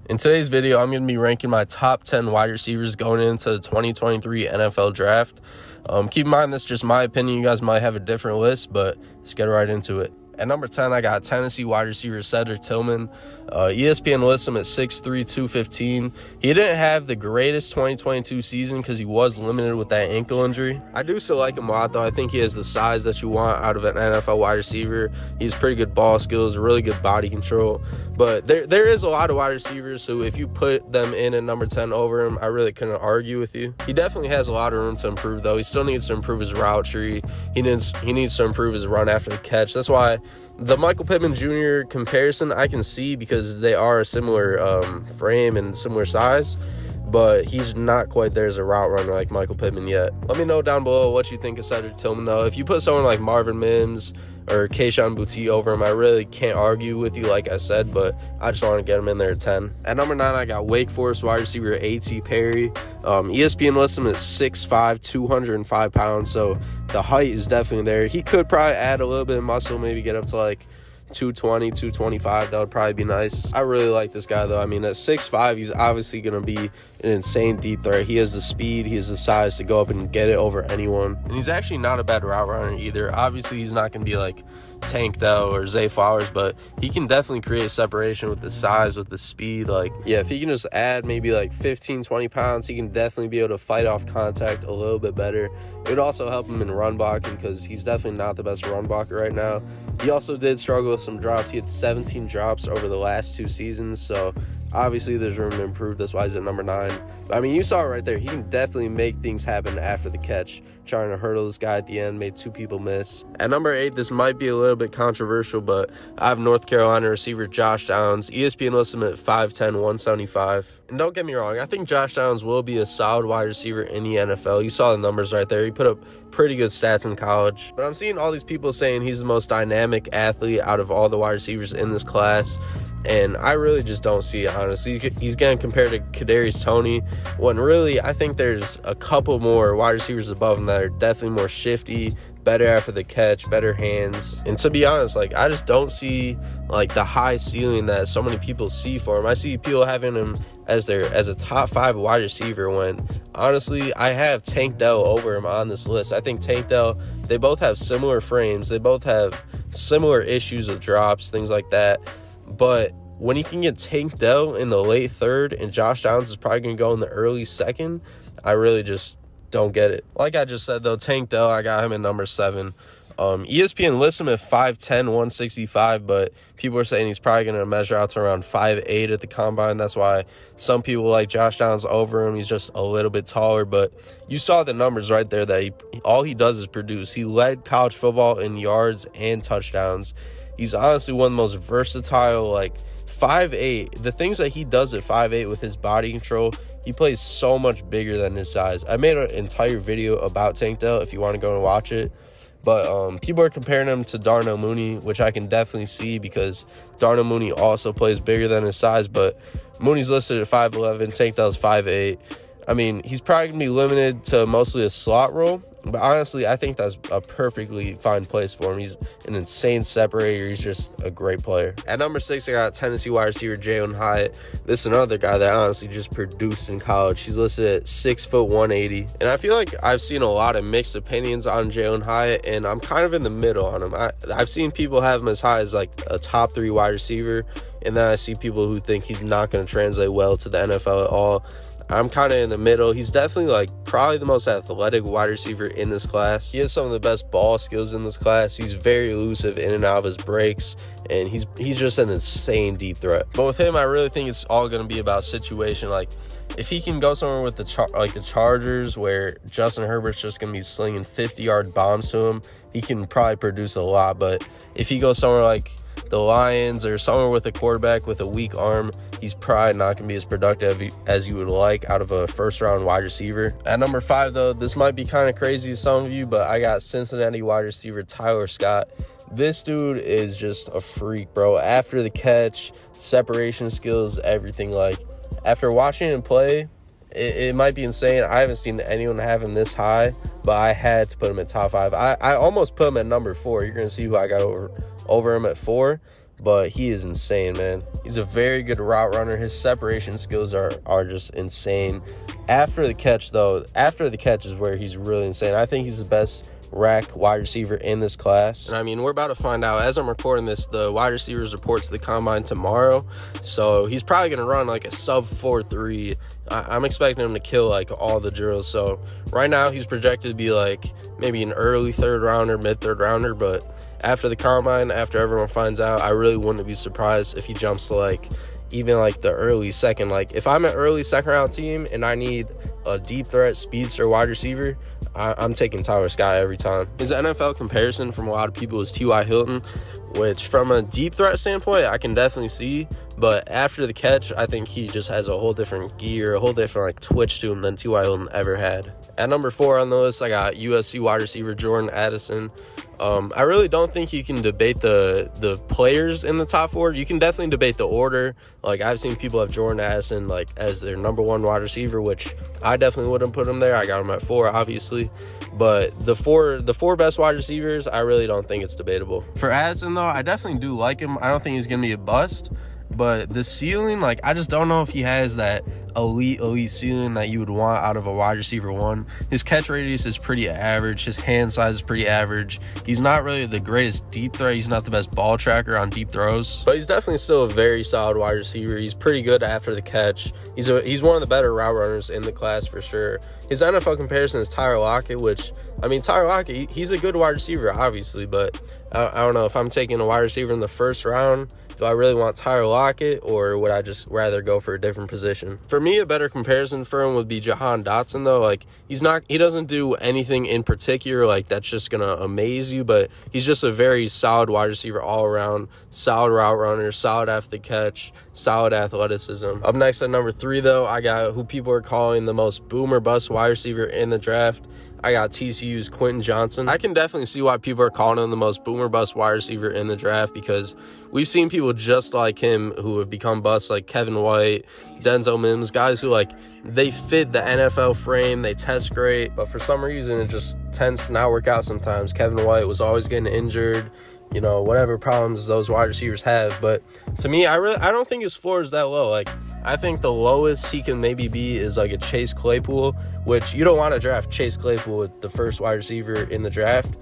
In today's video, I'm going to be ranking my top 10 wide receivers going into the 2023 NFL Draft. Keep in mind, this is just my opinion. You guys might have a different list, but let's get right into it. At number 10, I got Tennessee wide receiver Cedric Tillman. ESPN lists him at 6'3", 215. He didn't have the greatest 2022 season because he was limited with that ankle injury. I do still like him a lot, though. I think he has the size that you want out of an NFL wide receiver. He has pretty good ball skills, really good body control. But there is a lot of wide receivers who, if you put them in at number 10 over him, I really couldn't argue with you. He definitely has a lot of room to improve, though. He still needs to improve his route tree. He needs to improve his run after the catch. That's why the Michael Pittman Jr. comparison I can see, because they are a similar frame and similar size, but he's not quite there as a route runner like Michael Pittman yet. Let me know down below what you think of Cedric Tillman, though. If you put someone like Marvin Mims or Kayshon Boutte over him, I really can't argue with you, like I said, but I just want to get him in there at 10. At number 9, I got Wake Forest wide receiver A.T. Perry. ESPN lists him at 6'5", 205 pounds, so the height is definitely there. He could probably add a little bit of muscle, maybe get up to like 220, 225. That would probably be nice. I really like this guy, though. I mean, at 6'5", he's obviously going to be an insane deep threat. He has the speed, he has the size to go up and get it over anyone. And he's actually not a bad route runner either. Obviously, he's not going to be like Tank Dell or Zay Flowers, but he can definitely create separation with the size, with the speed. Like, yeah, if he can just add maybe like 15, 20 pounds, he can definitely be able to fight off contact a little bit better. It would also help him in run blocking, because he's definitely not the best run blocker right now. He also did struggle with some drops. He had 17 drops over the last 2 seasons, so obviously there's room to improve. That's why he's at number 9. But, I mean, you saw it right there. He can definitely make things happen after the catch. Trying to hurdle this guy at the end, made 2 people miss. At number 8, this might be a little bit controversial, but I have North Carolina receiver Josh Downs. ESPN lists him at 5'10", 175. And don't get me wrong, I think Josh Downs will be a solid wide receiver in the NFL. You saw the numbers right there. He put up pretty good stats in college. But I'm seeing all these people saying he's the most dynamic athlete out of all the wide receivers in this class, and I really just don't see it, honestly. He's getting compared to Kadarius Toney, when really I think there's a couple more wide receivers above him that are definitely more shifty, better after the catch, better hands. And to be honest, like, I just don't see like the high ceiling that so many people see for him. I see people having him as a top 5 wide receiver, when honestly I have Tank Dell over him on this list. I think Tank Dell, they both have similar frames, they both have similar issues with drops, things like that. But when he can get Tank Dell in the late 3rd and Josh Downs is probably going to go in the early 2nd, I really just don't get it. Like I just said, though, Tank Dell, I got him at number 7. ESPN lists him at 5'10", 165, but people are saying he's probably going to measure out to around 5'8" at the combine. That's why some people like Josh Downs over him. He's just a little bit taller, but you saw the numbers right there that all he does is produce. He led college football in yards and touchdowns. He's honestly one of the most versatile, like 5'8". The things that he does at 5'8" with his body control, he plays so much bigger than his size. I made an entire video about Tank Dell if you want to go and watch it. But people are comparing him to Darnell Mooney, which I can definitely see, because Darnell Mooney also plays bigger than his size. But Mooney's listed at 5'11", Tank Dell's 5'8". I mean, he's probably going to be limited to mostly a slot role, but honestly, I think that's a perfectly fine place for him. He's an insane separator. He's just a great player. At number 6, I got Tennessee wide receiver Jayon Hyatt. This is another guy that honestly just produced in college. He's listed at 6', 180. And I feel like I've seen a lot of mixed opinions on Jayon Hyatt, and I'm kind of in the middle on him. I've seen people have him as high as like a top 3 wide receiver, and then I see people who think he's not going to translate well to the NFL at all. I'm kind of in the middle. He's definitely like probably the most athletic wide receiver in this class. He has some of the best ball skills in this class. He's very elusive in and out of his breaks, and he's just an insane deep threat. But with him, I really think it's all going to be about situation. Like, if he can go somewhere with the Chargers, where Justin Herbert's just going to be slinging 50-yard bombs to him, he can probably produce a lot. But if he goes somewhere like the Lions or somewhere with a quarterback with a weak arm, he's probably not going to be as productive as you would like out of a first-round wide receiver. At number 5, though, this might be kind of crazy to some of you, but I got Cincinnati wide receiver Tyler Scott. This dude is just a freak, bro. After the catch, separation skills, everything. Like, after watching him play, it might be insane. I haven't seen anyone have him this high, but I had to put him at top 5. I almost put him at number 4. You're going to see who I got over him at 4. but he is insane, man. He's a very good route runner. His separation skills are just insane. After the catch, though, after the catch is where he's really insane. I think he's the best rack wide receiver in this class. And I mean, we're about to find out. As I'm recording this, the wide receivers report to the combine tomorrow, so he's probably going to run like a sub 4.3. I'm expecting him to kill like all the drills. So right now he's projected to be like maybe an early third rounder, mid third rounder, but after the combine, after everyone finds out, I really wouldn't be surprised if he jumps to like even like the early second. Like if I'm an early second round team and I need a deep threat speedster wide receiver, I'm taking Tyler Scott every time. His NFL comparison from a lot of people is T.Y. Hilton, which from a deep threat standpoint, I can definitely see. But after the catch, I think he just has a whole different gear, a whole different like twitch to him than T.Y. Hilton ever had. At number 4 on the list, I got USC wide receiver Jordan Addison. I really don't think you can debate the players in the top 4. You can definitely debate the order. Like I've seen people have Jordan Addison like as their number 1 wide receiver, which I definitely wouldn't put him there. I got him at 4, obviously. But the four best wide receivers, I really don't think it's debatable. For Addison, though, I definitely do like him. I don't think he's going to be a bust. But the ceiling, like, I just don't know if he has that elite ceiling that you would want out of a wide receiver 1. His catch radius is pretty average. His hand size is pretty average. He's not really the greatest deep threat. He's not the best ball tracker on deep throws. But he's definitely still a very solid wide receiver. He's pretty good after the catch. He's one of the better route runners in the class for sure. His NFL comparison is Tyler Lockett, which, I mean, Tyler Lockett, he's a good wide receiver, obviously. But I don't know, if I'm taking a wide receiver in the first round, do I really want Tyler Lockett, or would I just rather go for a different position? For me, a better comparison for him would be Jayon Dotson, though. Like, he doesn't do anything in particular, like, that's just going to amaze you, but he's just a very solid wide receiver all around, solid route runner, solid after the catch, solid athleticism. Up next at number 3, though, I got who people are calling the most boomer bust wide receiver in the draft. I got TCU's Quentin Johnson. I can definitely see why people are calling him the most boomer bust wide receiver in the draft, because we've seen people just like him who have become busts, like Kevin White, Denzel Mims, guys who, like, they fit the NFL frame, they test great, but for some reason it just tends to not work out sometimes. Kevin White was always getting injured, you know, whatever problems those wide receivers have. But to me, I don't think his floor is that low. Like, I think the lowest he can maybe be is like a Chase Claypool, which you don't want to draft Chase Claypool with the first wide receiver in the draft.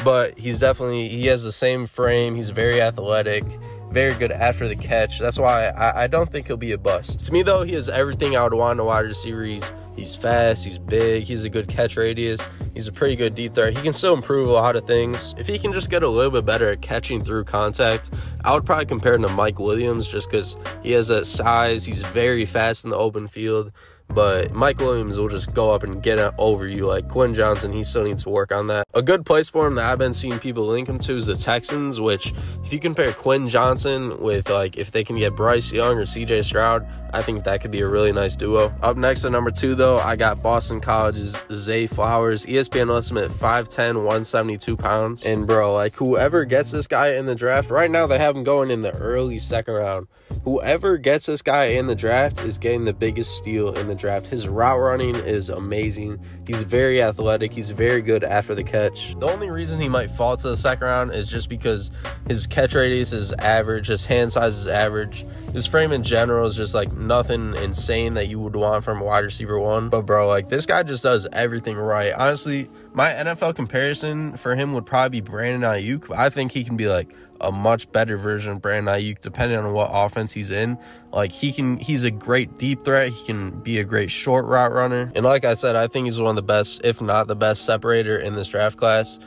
But he has the same frame. He's very athletic, very good after the catch. That's why I don't think he'll be a bust. To me, though, he has everything I would want in a wide receiver. He's fast, he's big, he's a good catch radius, he's a pretty good deep threat. He can still improve a lot of things. If he can just get a little bit better at catching through contact, I would probably compare him to Mike Williams, just because he has that size. He's very fast in the open field. But Mike Williams will just go up and get it over you. Like Quentin Johnson, he still needs to work on that. A good place for him that I've been seeing people link him to is the Texans, which if you compare Quentin Johnson with, like, if they can get Bryce Young or CJ Stroud, I think that could be a really nice duo. Up next at number 2, though, I got Boston College's Zay Flowers. ESPN lists him at 5'10", 172 pounds. And, bro, like, whoever gets this guy in the draft, right now they have him going in the early second round. Whoever gets this guy in the draft is getting the biggest steal in the draft. His route running is amazing. He's very athletic. He's very good after the catch. The only reason he might fall to the second round is just because his catch radius is average. His hand size is average. His frame in general is just, like, nothing insane that you would want from a wide receiver 1. But, bro, like, this guy just does everything right. Honestly, my NFL comparison for him would probably be Brandon Ayuk. But I think he can be, like, a much better version of Brandon Ayuk depending on what offense he's in. Like, he's a great deep threat. He can be a great short route runner. And like I said, I think he's one of the best, if not the best, separator in this draft class.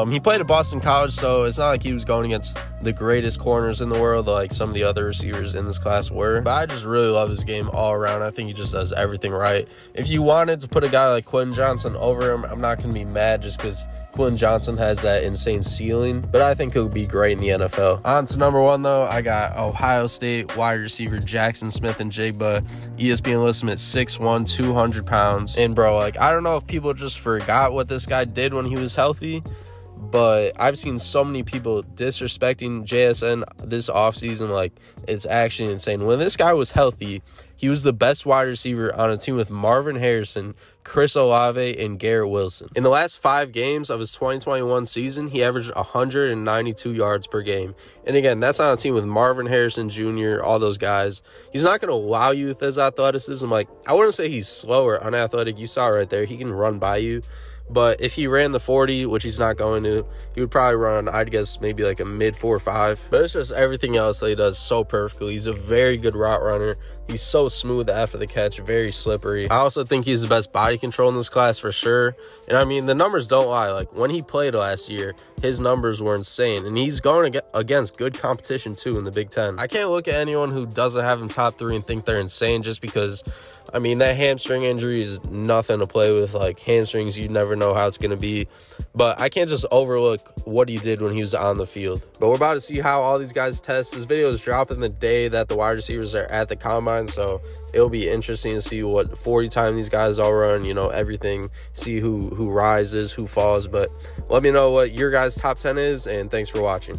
He played at Boston College, so it's not like he was going against the greatest corners in the world like some of the other receivers in this class were. But I just really love his game all around. I think he just does everything right. If you wanted to put a guy like Quentin Johnson over him, I'm not going to be mad just because Quentin Johnson has that insane ceiling. But I think he'll be great in the NFL. On to number 1, though, I got Ohio State wide receiver Jackson Smith-Njigba. ESPN lists him at 6'1", 200 pounds. And, bro, like, I don't know if people just forgot what this guy did when he was healthy, but I've seen so many people disrespecting JSN this offseason. Like, it's actually insane. When this guy was healthy, he was the best wide receiver on a team with Marvin Harrison, Chris Olave, and Garrett Wilson. In the last 5 games of his 2021 season, he averaged 192 yards per game. And again, that's on a team with Marvin Harrison Jr., all those guys. He's not going to wow you with his athleticism. Like, I wouldn't say he's slow or unathletic. You saw right there. He can run by you. But if he ran the 40, which he's not going to, he would probably run, I'd guess, maybe like a mid 4.5. But it's just everything else that he does so perfectly. He's a very good route runner. He's so smooth after the catch, very slippery. I also think he's the best body control in this class for sure. And I mean, the numbers don't lie. Like, when he played last year, his numbers were insane. And he's going against good competition too in the Big Ten. I can't look at anyone who doesn't have him top 3 and think they're insane just because, I mean, that hamstring injury is nothing to play with. Like, hamstrings, you never know how it's going to be. But I can't just overlook what he did when he was on the field. But we're about to see how all these guys test. This video is dropping the day that the wide receivers are at the combine, so it'll be interesting to see what 40 time these guys all run, you know, everything, see who rises, who falls. But let me know what your guys' top 10 is, and thanks for watching.